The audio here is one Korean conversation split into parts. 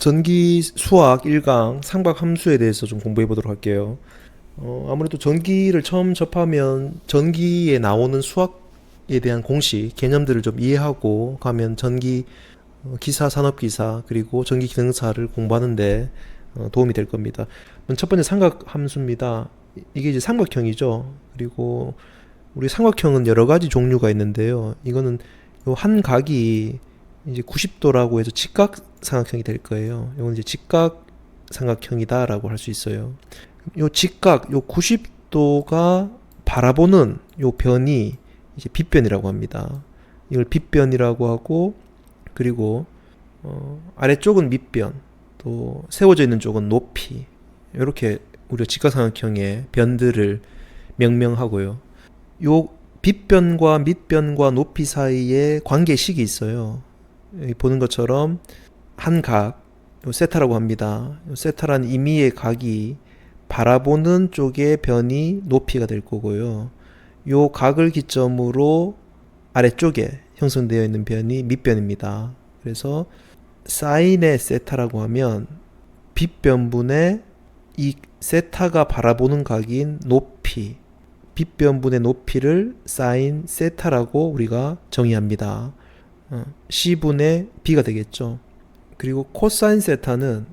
전기 수학 1강 상박 함수에 대해서 좀 공부해 보도록 할게요. 아무래도 전기를 처음 접하면 전기에 나오는 수학에 대한 공식, 개념들을 좀 이해하고 가면 전기 기사, 산업기사, 그리고 전기 기능사를 공부하는데 도움이 될 겁니다. 첫 번째 삼각 함수입니다. 이게 이제 삼각형이죠. 그리고 우리 삼각형은 여러 가지 종류가 있는데요. 이거는 요 한 각이 이제 90도라고 해서 직각 삼각형이 될 거예요. 이건 이제 직각 삼각형이다라고 할 수 있어요. 요 직각, 요 90도가 바라보는 요 변이 이제 빗변이라고 합니다. 이걸 빗변이라고 하고, 그리고 아래쪽은 밑변, 또 세워져 있는 쪽은 높이, 이렇게 우리가 직각삼각형의 변들을 명명하고요. 요 빗변과 밑변과 높이 사이에 관계식이 있어요. 여기 보는 것처럼 한 각, 요 세타라고 합니다. 요 세타란 임의의 각이 바라보는 쪽의 변이 높이가 될 거고요. 요 각을 기점으로 아래쪽에 형성되어 있는 변이 밑변입니다. 그래서 사인의 세타라고 하면 빗변분의 이 세타가 바라보는 각인 높이, 빗변분의 높이를 사인 세타라고 우리가 정의합니다. C분의 B가 되겠죠. 그리고 코사인 세타는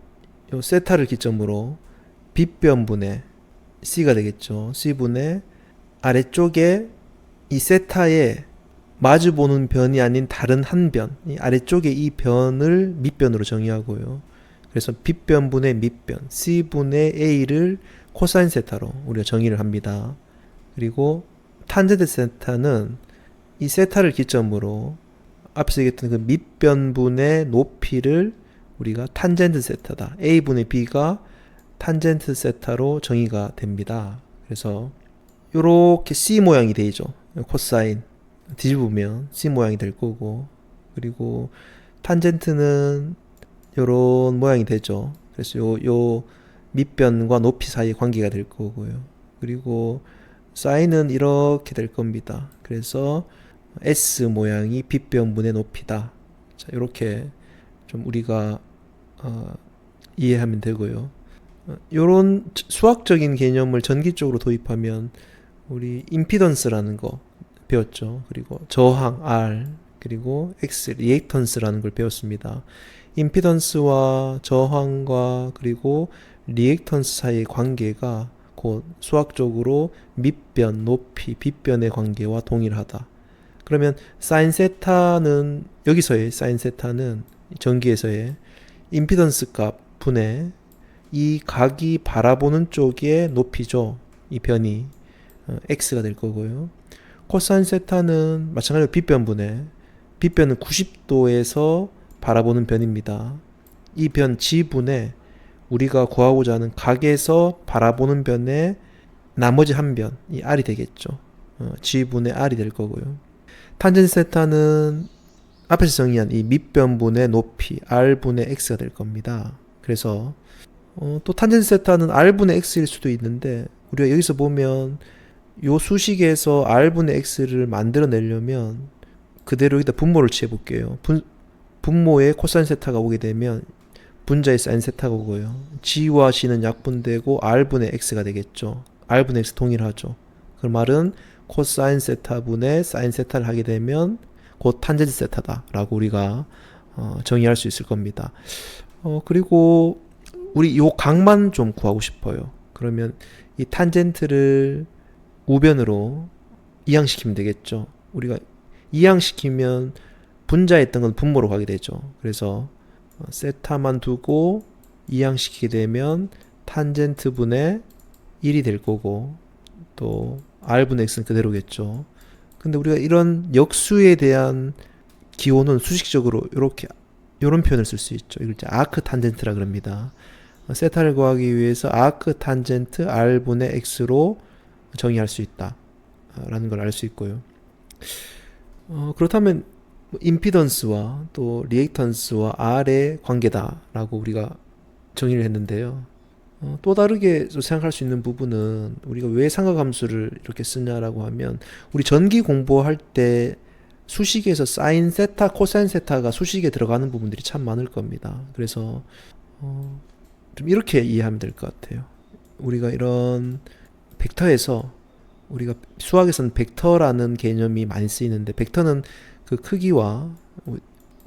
요 세타를 기점으로 빗변분의 C가 되겠죠. C분의 아래쪽에 이 세타에 마주보는 변이 아닌 다른 한 변, 이 아래쪽에 이 변을 밑변으로 정의하고요. 그래서 빗변분의 밑변, C분의 A를 코사인 세타로 우리가 정의를 합니다. 그리고 탄젠트 세타는 이 세타를 기점으로 앞에서 얘기했던 그 밑변분의 높이를 우리가 탄젠트 세타다. A분의 B가 탄젠트 세타로 정의가 됩니다. 그래서 요렇게 C 모양이 되죠. 코사인 뒤집으면 C 모양이 될 거고, 그리고 탄젠트는 요런 모양이 되죠. 그래서 요 밑변과 높이 사이의 관계가 될 거고요. 그리고 사인은 이렇게 될 겁니다. 그래서 S 모양이 빗변분의 높이다. 자, 이렇게 좀 우리가 이해하면 되고요. 이런 수학적인 개념을 전기 쪽으로 도입하면 우리 임피던스라는 거 배웠죠. 그리고 저항 R, 그리고 X, 리액턴스라는 걸 배웠습니다. 임피던스와 저항과 그리고 리액턴스 사이의 관계가 곧 수학적으로 밑변, 높이, 빗변의 관계와 동일하다. 그러면 사인 세타는, 여기서의 사인 세타는 전기에서의 임피던스 값 분의 이 각이 바라보는 쪽의 높이죠. 이 변이 X가 될 거고요. 코사인 세타는 마찬가지로 빗변분의, 빗변은 90도에서 바라보는 변입니다. 이 변 G분의 우리가 구하고자 하는 각에서 바라보는 변의 나머지 한 변, 이 R이 되겠죠. G분의 R이 될 거고요. 탄젠트 세타는 앞에서 정의한 이 밑변분의 높이 R분의 X가 될 겁니다. 그래서 또 탄젠트 세타는 R분의 X일 수도 있는데, 우리가 여기서 보면 요 수식에서 R분의 X를 만들어내려면 그대로 여기다 분모를 취해볼게요. 분모에 코사인 세타가 오게 되면 분자에 사인 세타가 오고요. G와 C는 약분되고 R분의 X가 되겠죠. R분의 X 동일하죠. 그 말은 코사인 세타분의 사인 세타를 하게 되면 곧 탄젠트 세타다 라고 우리가 정의할 수 있을 겁니다. 그리고 우리 요 각만 좀 구하고 싶어요. 그러면 이 탄젠트를 우변으로 이항시키면 되겠죠. 우리가 이항시키면 분자에 있던 건 분모로 가게 되죠. 그래서 세타만 두고 이항시키게 되면 탄젠트 분의 1이 될 거고, 또 R분의 X는 그대로겠죠. 근데 우리가 이런 역수에 대한 기호는 수식적으로 요런 표현을 쓸 수 있죠. 이걸 이제 아크 탄젠트라 그럽니다. 세타를 구하기 위해서 아크 탄젠트 R분의 X로 정의할 수 있다 라는 걸 알 수 있고요. 그렇다면 임피던스와 또 리액턴스와 R의 관계다 라고 우리가 정의를 했는데요. 또 다르게 생각할 수 있는 부분은 우리가 왜 삼각함수를 이렇게 쓰냐라고 하면, 우리 전기 공부할 때 수식에서 사인 세타, 코사인 세타가 수식에 들어가는 부분들이 참 많을 겁니다. 그래서 좀 이렇게 이해하면 될 것 같아요. 우리가 이런 벡터에서 우리가 수학에서는 벡터라는 개념이 많이 쓰이는데 벡터는 그 크기와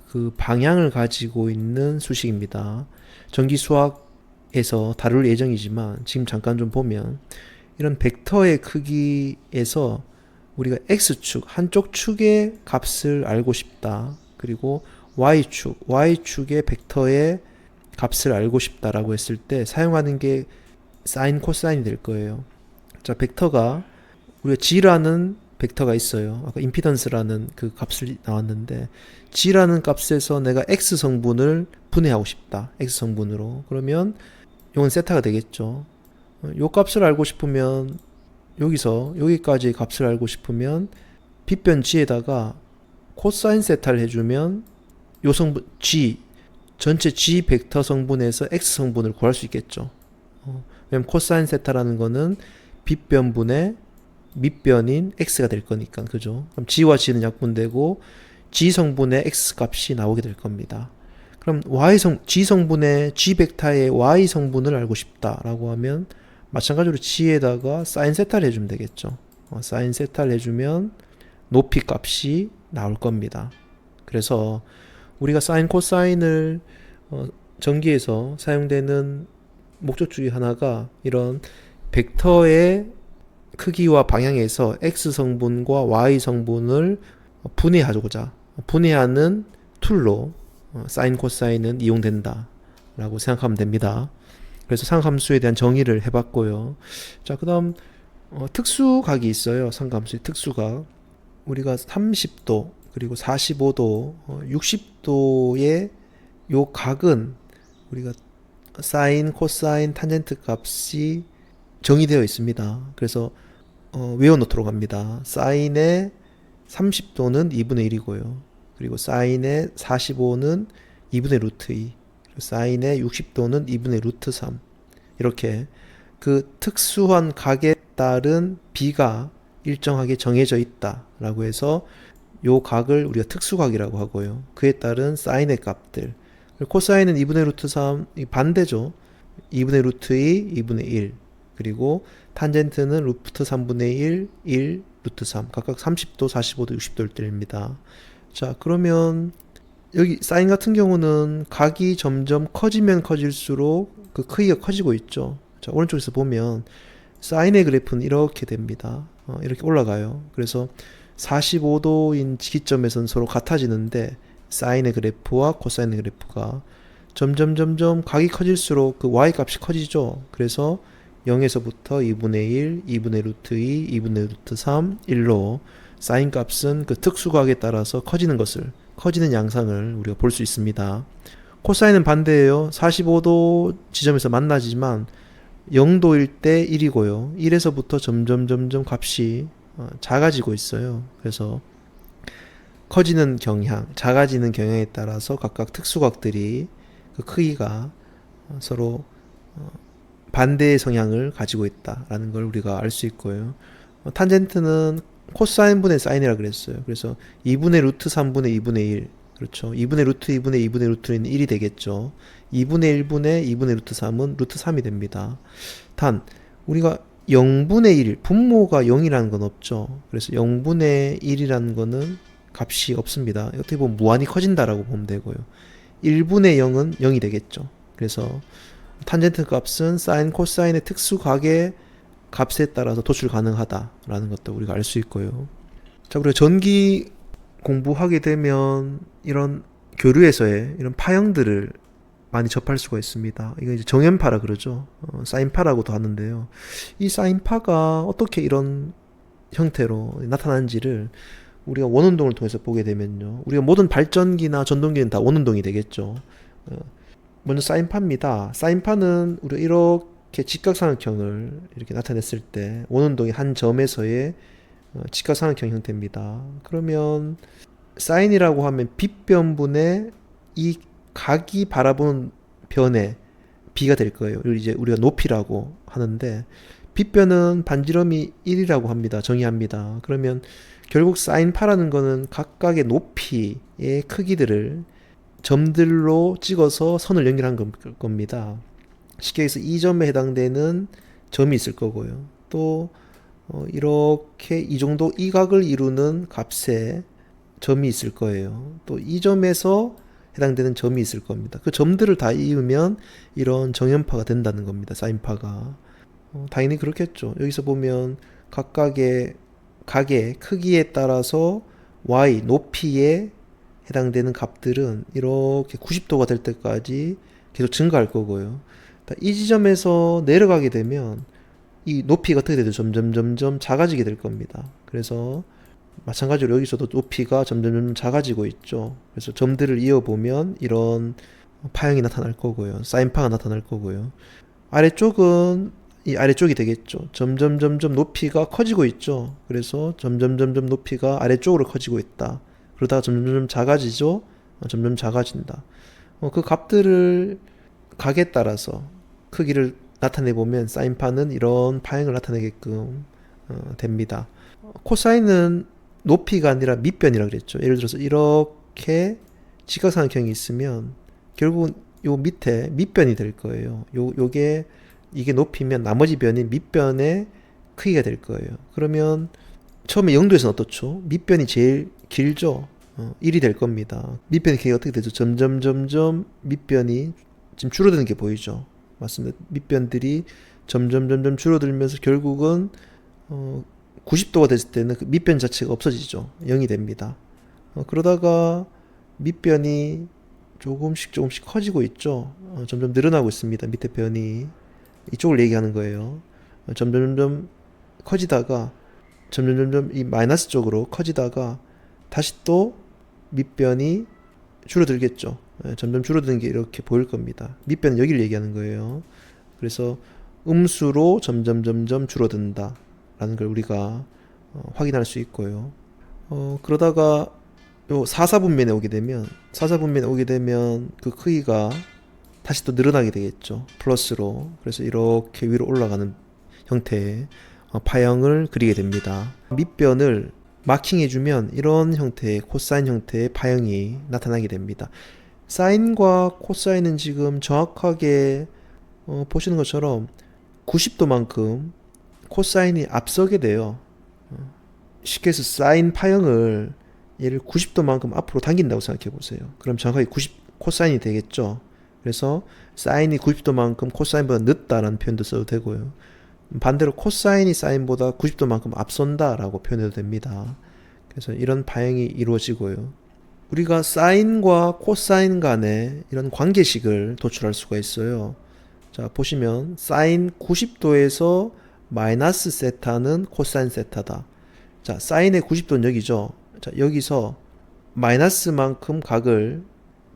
그 방향을 가지고 있는 수식입니다. 전기 수학에서 다룰 예정이지만 지금 잠깐 좀 보면 이런 벡터의 크기에서 우리가 x축, 한쪽 축의 값을 알고 싶다. 그리고 y축의 벡터의 값을 알고 싶다라고 했을 때 사용하는 게 사인, 코사인이 될 거예요. 자, 벡터가 우리가 g라는 벡터가 있어요. 아까 임피던스라는 그 값을 나왔는데 g라는 값에서 내가 x 성분을 분해하고 싶다. x 성분으로. 그러면 이건 세타가 되겠죠. 요 값을 알고 싶으면 여기서 여기까지의 값을 알고 싶으면 빗변 g에다가 코사인 세타를 해주면 요 성분 g 전체 g 벡터 성분에서 x 성분을 구할 수 있겠죠. 왜냐면 코사인 세타라는 거는 빗변분의 밑변인 x가 될 거니까, 그죠? 그럼 g와 g는 약분되고 g 성분의 x 값이 나오게 될 겁니다. 그럼 g 성분의 g 벡터의 y 성분을 알고 싶다라고 하면 마찬가지로 g에다가 사인 세타를 해주면 되겠죠. 사인 세타를 해주면 높이 값이 나올 겁니다. 그래서 우리가 사인, 코사인을 전기에서 사용되는 목적 중에 하나가 이런 벡터의 크기와 방향에서 x 성분과 y 성분을 분해하는 툴로 사인, 코사인은 이용된다 라고 생각하면 됩니다. 그래서 상함수에 대한 정의를 해봤고요. 자, 그 다음 특수각이 있어요. 상함수의 특수각. 우리가 30도 그리고 45도 60도의 요 각은 우리가 사인, 코사인, 탄젠트 값이 정의되어 있습니다. 그래서 외워놓도록 합니다. 사인의 30도는 2분의 1이고요. 그리고 사인의 45는 2분의 루트 2, 사인의 60도는 2분의 루트 3. 이렇게 그 특수한 각에 따른 비가 일정하게 정해져 있다라고 해서 요 각을 우리가 특수각이라고 하고요. 그에 따른 사인의 값들. 코사인은 2분의 루트 3, 반대죠. 2분의 루트 2, 2분의 1. 그리고 탄젠트는 루트 3분의 1, 1, 루트 3. 각각 30도, 45도, 60도를 때립니다. 자, 그러면 여기 사인 같은 경우는 각이 점점 커지면 커질수록 그 크기가 커지고 있죠. 자, 오른쪽에서 보면 사인의 그래프는 이렇게 됩니다. 이렇게 올라가요. 그래서 45도인 기점에서는 서로 같아지는데 사인의 그래프와 코사인의 그래프가 점점 각이 커질수록 그 y 값이 커지죠. 그래서 0에서부터 2분의 1, 2분의 루트 2, 2분의 루트 3, 1로 사인 값은 그 특수각에 따라서 커지는 양상을 우리가 볼 수 있습니다. 코사인은 반대예요. 45도 지점에서 만나지만 0도일 때 1이고요. 1에서부터 점점 값이 작아지고 있어요. 그래서 커지는 경향, 작아지는 경향에 따라서 각각 특수각들이 그 크기가 서로 반대의 성향을 가지고 있다라는 걸 우리가 알 수 있고요. 탄젠트는 코사인분의 사인이라 그랬어요. 그래서 2분의 루트 3분의 2분의 1. 그렇죠. 2분의 루트 2분의 2분의 루트 1은 1이 되겠죠. 2분의 1분의 2분의 루트 3은 루트 3이 됩니다. 단, 우리가 0분의 1, 분모가 0이라는 건 없죠. 그래서 0분의 1이라는 거는 값이 없습니다. 어떻게 보면 무한히 커진다라고 보면 되고요. 1분의 0은 0이 되겠죠. 그래서 탄젠트 값은 사인, 코사인의 특수각의 값에 따라서 도출 가능하다라는 것도 우리가 알 수 있고요. 자, 우리가 전기 공부하게 되면 이런 교류에서의 이런 파형들을 많이 접할 수가 있습니다. 이거 이제 정연파라 그러죠. 사인파라고도 하는데요. 이 사인파가 어떻게 이런 형태로 나타나는지를 우리가 원운동을 통해서 보게 되면요. 우리가 모든 발전기나 전동기는 다 원운동이 되겠죠. 먼저 사인파입니다. 사인파는 우리가 이렇게 직각삼각형을 이렇게 나타냈을 때 원운동이 한 점에서의 직각삼각형 형태입니다. 그러면 사인이라고 하면 빗변분의 이 각이 바라보는 변의 b가 될 거예요. 이제 우리가 높이라고 하는데 빗변은 반지름이 1이라고 합니다. 정의합니다. 그러면 결국 사인파라는 거는 각각의 높이의 크기들을 점들로 찍어서 선을 연결한 겁니다. 쉽게 해서 이 점에 해당되는 점이 있을 거고요. 또 이렇게 이 정도 이 각을 이루는 값에 점이 있을 거예요. 또 이 점에서 해당되는 점이 있을 겁니다. 그 점들을 다 이으면 이런 정연파가 된다는 겁니다. 사인파가. 당연히 그렇겠죠. 여기서 보면 각각의 각의 크기에 따라서 y 높이에 해당되는 값들은 이렇게 90도가 될 때까지 계속 증가할 거고요. 이 지점에서 내려가게 되면 이 높이가 어떻게 되죠? 점점 작아지게 될 겁니다. 그래서 마찬가지로 여기서도 높이가 점점 작아지고 있죠. 그래서 점들을 이어보면 이런 파형이 나타날 거고요. 사인파가 나타날 거고요. 아래쪽은 이 아래쪽이 되겠죠. 점점 높이가 커지고 있죠. 그래서 점점 높이가 아래쪽으로 커지고 있다. 그러다가 점점 작아지죠. 점점 작아진다. 그 값들을 각에 따라서 크기를 나타내 보면 사인파는 이런 파형을 나타내게끔 됩니다. 코사인은 높이가 아니라 밑변이라고 그랬죠. 예를 들어서 이렇게 직각삼각형이 있으면 결국은 요 밑에 밑변이 될 거예요. 요게 이게 높이면 나머지 변이 밑변의 크기가 될 거예요. 그러면 처음에 0도에서는 어떻죠? 밑변이 제일 길죠. 1이 될 겁니다. 밑변의 크기가 어떻게 되죠? 점점 밑변이 지금 줄어드는 게 보이죠. 맞습니다. 밑변들이 점점 줄어들면서 결국은 90도가 됐을 때는 그 밑변 자체가 없어지죠. 0이 됩니다. 그러다가 밑변이 조금씩 커지고 있죠. 점점 늘어나고 있습니다. 밑에 변이. 이쪽을 얘기하는 거예요. 점점 커지다가 점점 이 마이너스 쪽으로 커지다가 다시 또 밑변이 줄어들겠죠. 점점 줄어드는 게 이렇게 보일 겁니다. 밑변은 여기를 얘기하는 거예요. 그래서 음수로 점점 줄어든다 라는 걸 우리가 확인할 수 있고요. 그러다가 요 사사분면에 오게 되면 그 크기가 다시 또 늘어나게 되겠죠. 플러스로. 그래서 이렇게 위로 올라가는 형태의 파형을 그리게 됩니다. 밑변을 마킹해주면 이런 형태의 코사인 형태의 파형이 나타나게 됩니다. 사인과 코사인은 지금 정확하게 보시는 것처럼 90도만큼 코사인이 앞서게 돼요. 쉽게 해서 사인 파형을 얘를 90도만큼 앞으로 당긴다고 생각해 보세요. 그럼 정확하게 90 코사인이 되겠죠. 그래서 사인이 90도만큼 코사인보다 늦다라는 표현도 써도 되고요. 반대로 코사인이 사인보다 90도만큼 앞선다라고 표현해도 됩니다. 그래서 이런 파형이 이루어지고요. 우리가 사인과 코사인 간의 이런 관계식을 도출할 수가 있어요. 자, 보시면 사인 90도에서 마이너스 세타는 코사인 세타다. 자, 사인의 90도는 여기죠. 자, 여기서 마이너스만큼 각을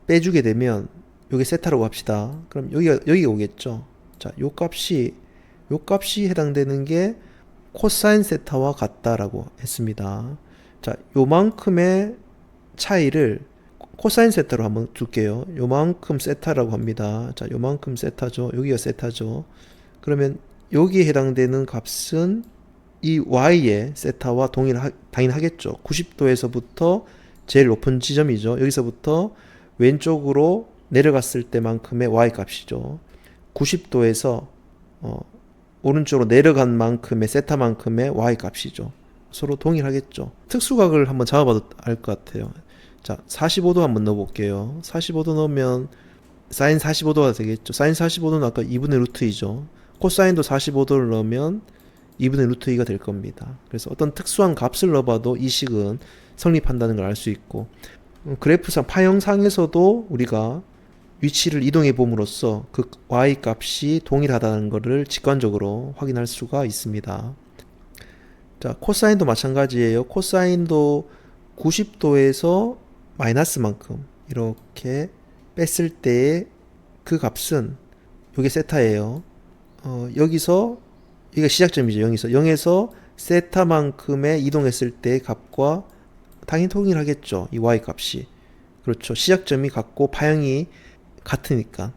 빼주게 되면 요게 세타라고 합시다. 그럼 여기가 오겠죠. 자, 요 값이 해당되는 게 코사인 세타와 같다라고 했습니다. 자, 요만큼의 차이를 코사인 세타로 한번 둘게요. 요만큼 세타라고 합니다. 자, 요만큼 세타죠. 여기가 세타죠. 그러면 여기에 해당되는 값은 이 y의 세타와 당연히 하겠죠. 90도에서부터 제일 높은 지점이죠. 여기서부터 왼쪽으로 내려갔을 때만큼의 y 값이죠. 90도에서 오른쪽으로 내려간 만큼의 세타만큼의 y 값이죠. 서로 동일하겠죠. 특수각을 한번 잡아봐도 알 것 같아요. 자, 45도 한번 넣어볼게요. 45도 넣으면 사인 45도가 되겠죠. 사인 45도는 아까 2분의 루트 2죠. 코사인도 45도를 넣으면 2분의 루트 2가 될 겁니다. 그래서 어떤 특수한 값을 넣어봐도 이 식은 성립한다는 걸 알 수 있고, 그래프상 파형상에서도 우리가 위치를 이동해 봄으로써 그 y 값이 동일하다는 것을 직관적으로 확인할 수가 있습니다. 자, 코사인도 마찬가지예요. 코사인도 90도에서 마이너스만큼 이렇게 뺐을 때의 그 값은 이게 세타예요. 여기서 여기가 시작점이죠. 0에서 세타만큼의 이동했을 때의 값과 당연히 동일하겠죠. 이 y 값이. 그렇죠. 시작점이 같고 파형이 같으니까.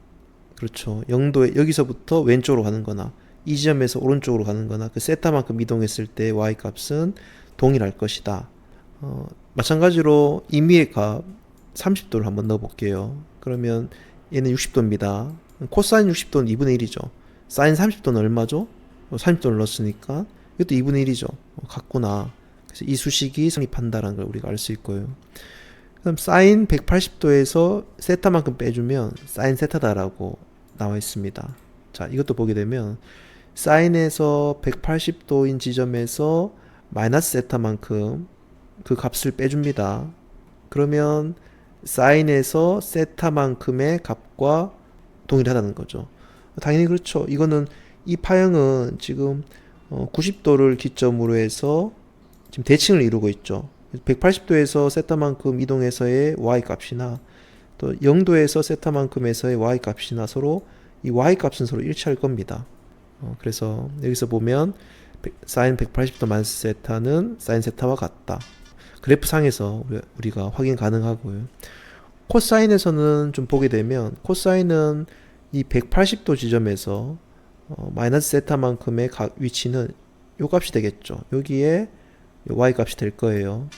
그렇죠. 0도에 여기서부터 왼쪽으로 가는 거나 이 지점에서 오른쪽으로 가는 거나 그 세타만큼 이동했을 때 y 값은 동일할 것이다. 마찬가지로 임의의 값 30도를 한번 넣어 볼게요. 그러면 얘는 60도입니다. 코사인 60도는 2분의 1이죠. 사인 30도는 얼마죠? 30도를 넣었으니까 이것도 2분의 1이죠. 같구나. 그래서 이 수식이 성립한다는 걸 우리가 알 수 있고요. 그럼 사인 180도에서 세타만큼 빼주면 사인 세타다라고 나와 있습니다. 자, 이것도 보게 되면 사인에서 180도인 지점에서 마이너스 세타만큼 그 값을 빼줍니다. 그러면 사인에서 세타만큼의 값과 동일하다는 거죠. 당연히 그렇죠. 이거는 이 파형은 지금 90도를 기점으로 해서 지금 대칭을 이루고 있죠. 180도에서 세타만큼 이동해서의 y 값이나 또 0도에서 세타만큼에서의 y 값이나 서로 이 y 값은 서로 일치할 겁니다. 그래서 여기서 보면 사인 180도 마이너스 세타는 사인 세타와 같다. 그래프 상에서 우리가 확인 가능하고요. 코사인에서는 좀 보게 되면 코사인은 이 180도 지점에서 마이너스 세타만큼의 위치는 요 값이 되겠죠. 여기에 y 값이 될 거예요.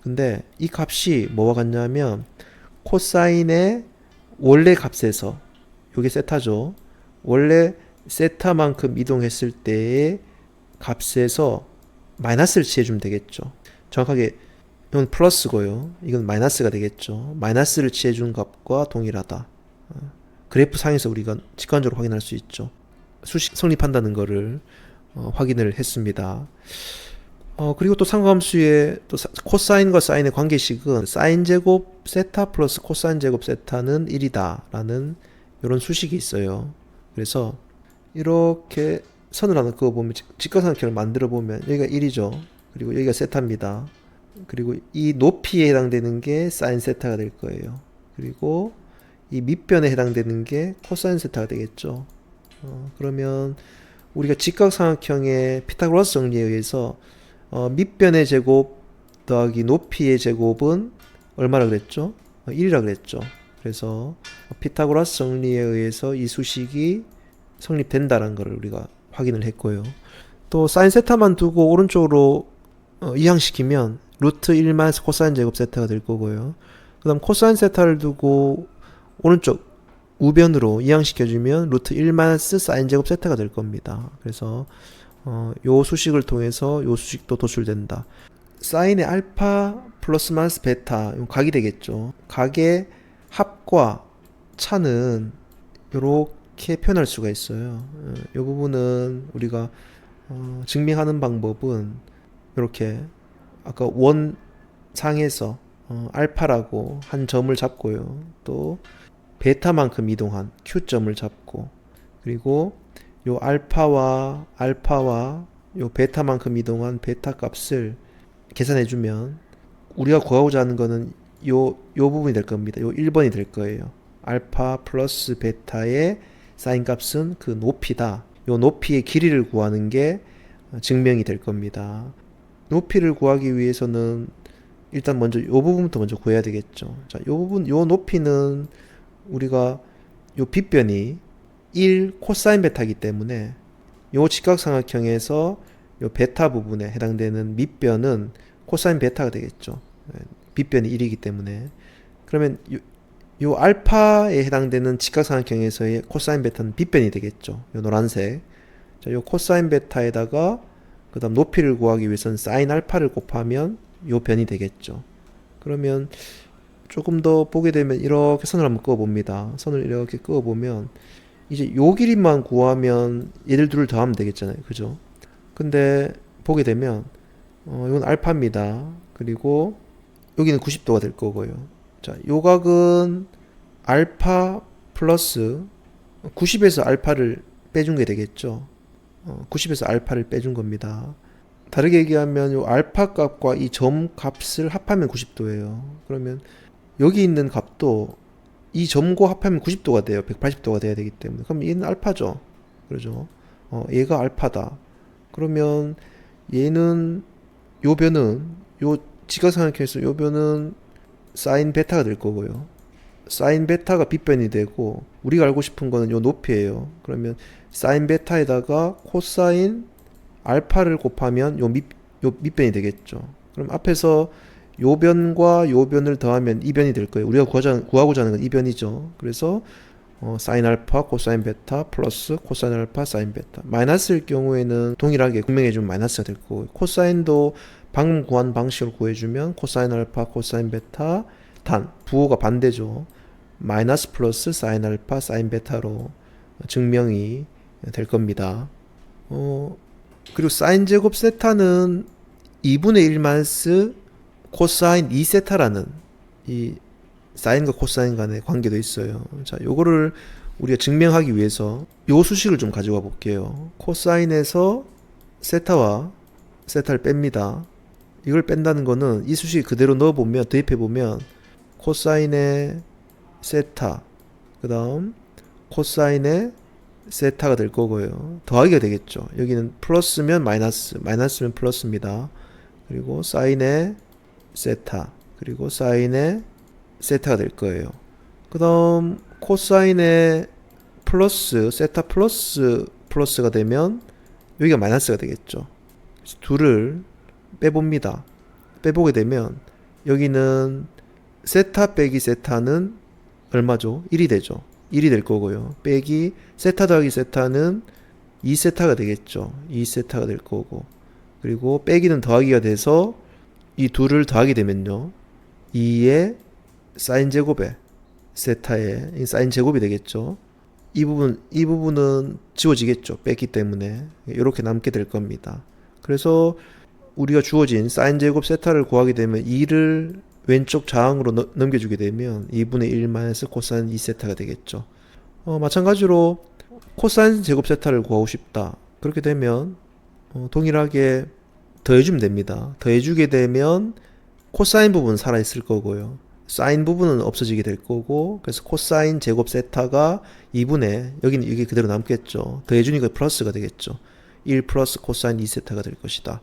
근데 이 값이 뭐와 같냐면 코사인의 원래 값에서 요게 세타죠. 원래 세타만큼 이동했을 때의 값에서 마이너스를 취해주면 되겠죠. 정확하게 이건 플러스고요. 이건 마이너스가 되겠죠. 마이너스를 취해준 값과 동일하다. 그래프 상에서 우리가 직관적으로 확인할 수 있죠. 수식 성립한다는 것을 확인을 했습니다. 그리고 또 상관함수의 또 코사인과 사인의 관계식은 사인 제곱 세타 플러스 코사인 제곱 세타는 1이다 라는 이런 수식이 있어요. 그래서 이렇게 선을 하나 그어보면 직각삼각형을 만들어 보면 여기가 1이죠. 그리고 여기가 세타입니다. 그리고 이 높이에 해당되는 게 사인 세타가 될 거예요. 그리고 이 밑변에 해당되는 게 코사인 세타가 되겠죠. 그러면 우리가 직각삼각형의 피타고라스 정리에 의해서 밑변의 제곱 더하기 높이의 제곱은 얼마라 그랬죠? 1이라 그랬죠. 그래서 피타고라스 정리에 의해서 이 수식이 성립된다는 것을 우리가 확인을 했고요. 또 사인 세타만 두고 오른쪽으로 이항시키면 루트 1 마이너스 코사인 제곱 세타가 될 거고요. 그 다음 코사인 세타를 두고 오른쪽 우변으로 이항시켜주면 루트 1 마이너스 사인 제곱 세타가 될 겁니다. 그래서 요 수식을 통해서 요 수식도 도출된다. 사인의 알파 플러스 마이너스 베타 각이 되겠죠. 각의 합과 차는 요렇게 표현할 수가 있어요. 이 부분은 우리가 증명하는 방법은 이렇게 아까 원상에서 알파라고 한 점을 잡고요. 또 베타만큼 이동한 Q점을 잡고 그리고 요 알파와 요 베타만큼 이동한 베타 값을 계산해주면 우리가 구하고자 하는 거는 요 부분이 될 겁니다. 요 1번이 될 거예요. 알파 플러스 베타의 사인 값은 그 높이다. 요 높이의 길이를 구하는 게 증명이 될 겁니다. 높이를 구하기 위해서는 일단 먼저 요 부분부터 먼저 구해야 되겠죠. 자, 요 부분, 요 높이는 우리가 요 빗변이 1 코사인 베타이기 때문에 요 직각삼각형에서 요 베타 부분에 해당되는 밑변은 코사인 베타가 되겠죠. 빗변이 1이기 때문에. 그러면 요 알파에 해당되는 직각삼각형에서의 코사인 베타는 빗변이 되겠죠. 요 노란색. 자, 요 코사인 베타에다가 그 다음 높이를 구하기 위해서는 사인 알파를 곱하면 요 변이 되겠죠. 그러면 조금 더 보게 되면 이렇게 선을 한번 그어 봅니다. 선을 이렇게 그어 보면 이제 요 길이만 구하면 얘들 둘을 더하면 되겠잖아요. 그죠? 근데 보게 되면 이건 알파입니다. 그리고 여기는 90도가 될 거고요. 자, 요 각은 알파 플러스 90에서 알파를 빼준 게 되겠죠. 90에서 알파를 빼준 겁니다. 다르게 얘기하면 요 알파 값과 이 점 값을 합하면 90도예요. 그러면 여기 있는 값도 이 점과 합하면 90도가 돼요. 180도가 돼야 되기 때문에. 그럼 얘는 알파죠. 그러죠. 얘가 알파다. 그러면 얘는 요 변은 요 직각삼각형에서 요 변은 사인 베타가 될 거고요. 사인 베타가 빗변이 되고 우리가 알고 싶은 거는 요 높이예요. 그러면 사인 베타에다가 코사인 알파를 곱하면 요 밑변이 되겠죠. 그럼 앞에서 요 변과 요 변을 더하면 이 변이 될 거예요. 우리가 구하고자 하는 건 이 변이죠. 그래서 사인 알파, 코사인 베타 플러스 코사인 알파, 사인 베타. 마이너스일 경우에는 동일하게 증명해주면 마이너스가 될 거고, 코사인도 방금 구한 방식으로 구해주면 코사인 알파, 코사인 베타 단 부호가 반대죠. 마이너스 플러스 사인 알파, 사인 베타로 증명이 될 겁니다. 그리고 사인 제곱 세타는 2분의 1 마이너스 코사인 2세타라는 이 사인과 코사인 간의 관계도 있어요. 자, 요거를 우리가 증명하기 위해서 요 수식을 좀 가져와 볼게요. 코사인에서 세타와 세타를 뺍니다. 이걸 뺀다는 거는 이 수식 그대로 넣어보면, 대입해보면 코사인의 세타, 그 다음 코사인의 세타가 될 거고요. 더하기가 되겠죠. 여기는 플러스면 마이너스, 마이너스면 플러스입니다. 그리고 사인의 세타, 그리고 사인의 세타가 될 거예요. 그 다음 코사인의 플러스, 세타 플러스 플러스가 되면 여기가 마이너스가 되겠죠. 둘을 빼봅니다. 빼보게 되면 여기는 세타 빼기 세타는 얼마죠? 1이 되죠. 1이 될 거고요. 빼기 세타 더하기 세타는 2세타가 되겠죠. 2세타가 될 거고, 그리고 빼기는 더하기가 돼서 이 둘을 더하게 되면요, 2의 사인 제곱에 세타의 사인 제곱이 되겠죠. 이 부분은 지워지겠죠. 뺐기 때문에. 이렇게 남게 될 겁니다. 그래서 우리가 주어진 사인 제곱 세타를 구하게 되면 2를 왼쪽 좌항으로 넘겨주게 되면 2분의 1 마이너스 코사인 2세타가 되겠죠. 마찬가지로 코사인 제곱 세타를 구하고 싶다. 그렇게 되면 동일하게 더해주면 됩니다. 더해주게 되면 코사인 부분은 살아있을 거고요. 사인 부분은 없어지게 될 거고, 그래서 코사인 제곱 세타가 2분의, 여기는 이게 그대로 남겠죠. 더해주니까 플러스가 되겠죠. 1 플러스 코사인 2세타가 될 것이다.